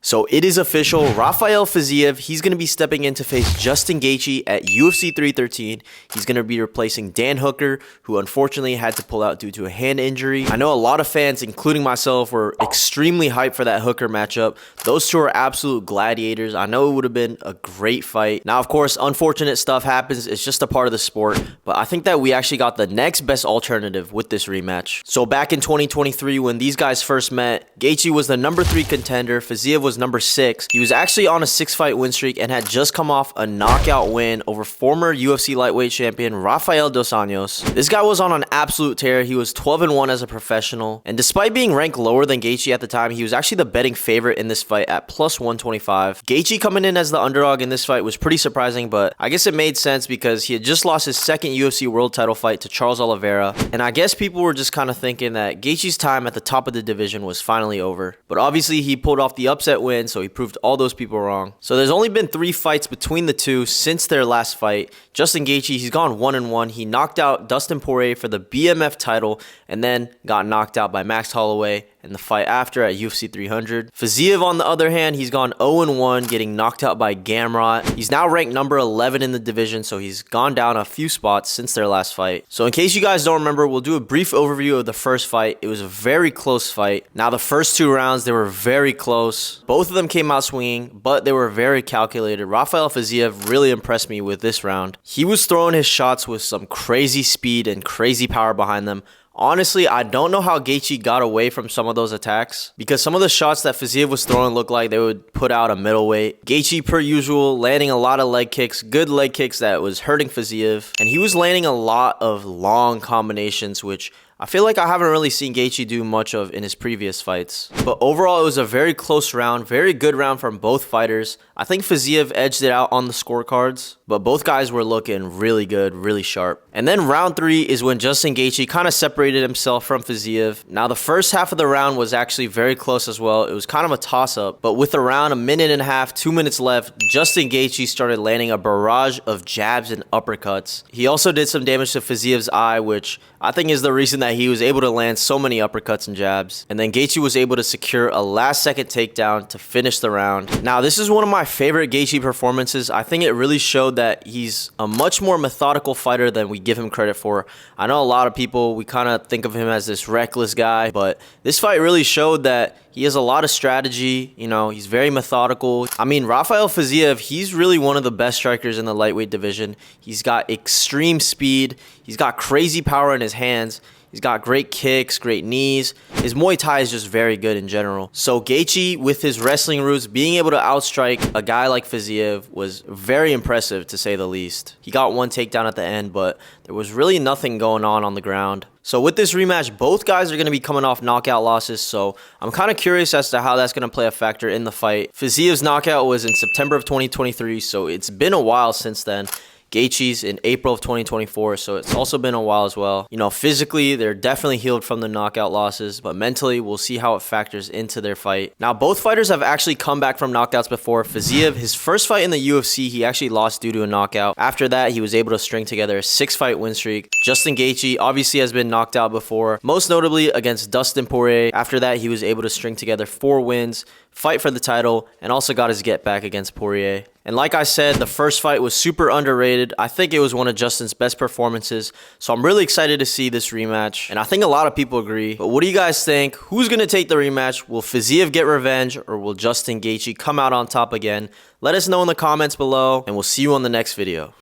So it is official, Rafael Fiziev, he's going to be stepping in to face Justin Gaethje at UFC 313. He's going to be replacing Dan Hooker, who unfortunately had to pull out due to a hand injury. I know a lot of fans, including myself, were extremely hyped for that Hooker matchup. Those two are absolute gladiators. I know it would have been a great fight. Now, of course, unfortunate stuff happens. It's just a part of the sport. But I think that we actually got the next best alternative with this rematch. So back in 2023, when these guys first met, Gaethje was the number 3 contender. Fiziev was number 6. He was actually on a 6-fight win streak and had just come off a knockout win over former UFC lightweight champion Rafael Dos Anjos. This guy was on an absolute tear. He was 12-1 as a professional, and despite being ranked lower than Gaethje at the time, he was actually the betting favorite in this fight at plus 125. Gaethje coming in as the underdog in this fight was pretty surprising, but I guess it made sense because he had just lost his second UFC world title fight to Charles Oliveira, and I guess people were just kind of thinking that Gaethje's time at the top of the division was finally over. But obviously he pulled off the upset win, so he proved all those people wrong. So there's only been 3 fights between the two since their last fight. Justin Gaethje, he's gone 1-1. He knocked out Dustin Poirier for the BMF title and then got knocked out by Max Holloway in the fight after at UFC 300. Fiziev, on the other hand, he's gone 0-1, getting knocked out by Gamrot. He's now ranked number 11 in the division, so he's gone down a few spots since their last fight. So in case you guys don't remember, we'll do a brief overview of the first fight. It was a very close fight. Now, the first 2 rounds, they were very close. Both of them came out swinging, but they were very calculated. Rafael Fiziev really impressed me with this round. He was throwing his shots with some crazy speed and crazy power behind them. Honestly, I don't know how Gaethje got away from some of those attacks, because some of the shots that Fiziev was throwing looked like they would put out a middleweight. Gaethje, per usual, landing a lot of leg kicks, good leg kicks that was hurting Fiziev, and he was landing a lot of long combinations, which I feel like I haven't really seen Gaethje do much of in his previous fights. But overall, it was a very close round, very good round from both fighters. I think Fiziev edged it out on the scorecards, but both guys were looking really good, really sharp. And then round 3 is when Justin Gaethje kind of separated himself from Fiziev. Now, the first half of the round was actually very close as well. It was kind of a toss-up, but with around a minute and a half, 2 minutes left, Justin Gaethje started landing a barrage of jabs and uppercuts. He also did some damage to Fiziev's eye, which I think is the reason that he was able to land so many uppercuts and jabs. And then Gaethje was able to secure a last-second takedown to finish the round. Now, this is one of my favorite Gaethje performances. I think it really showed that he's a much more methodical fighter than we give him credit for. I know a lot of people, we kind of think of him as this reckless guy, but this fight really showed that he has a lot of strategy. You know, he's very methodical. I mean, Rafael Fiziev, he's really one of the best strikers in the lightweight division. He's got extreme speed. He's got crazy power in his hands. He's got great kicks, great knees. His Muay Thai is just very good in general. So Gaethje, with his wrestling roots, being able to outstrike a guy like Fiziev was very impressive, to say the least. He got one takedown at the end, but there was really nothing going on the ground. So with this rematch, both guys are going to be coming off knockout losses, so I'm kind of curious as to how that's going to play a factor in the fight. Fiziev's knockout was in September of 2023, so it's been a while since then. Gaethje's in April of 2024, so it's also been a while as well. You know, physically, they're definitely healed from the knockout losses, but mentally, we'll see how it factors into their fight. Now, both fighters have actually come back from knockouts before. Fiziev, his first fight in the UFC, he actually lost due to a knockout. After that, he was able to string together a 6-fight win streak. Justin Gaethje obviously has been knocked out before, most notably against Dustin Poirier. After that, he was able to string together 4 wins, fight for the title, and also got his get back against Poirier. And like I said, the first fight was super underrated. I think it was one of Justin's best performances. So I'm really excited to see this rematch. And I think a lot of people agree. But what do you guys think? Who's going to take the rematch? Will Fiziev get revenge, or will Justin Gaethje come out on top again? Let us know in the comments below, and we'll see you on the next video.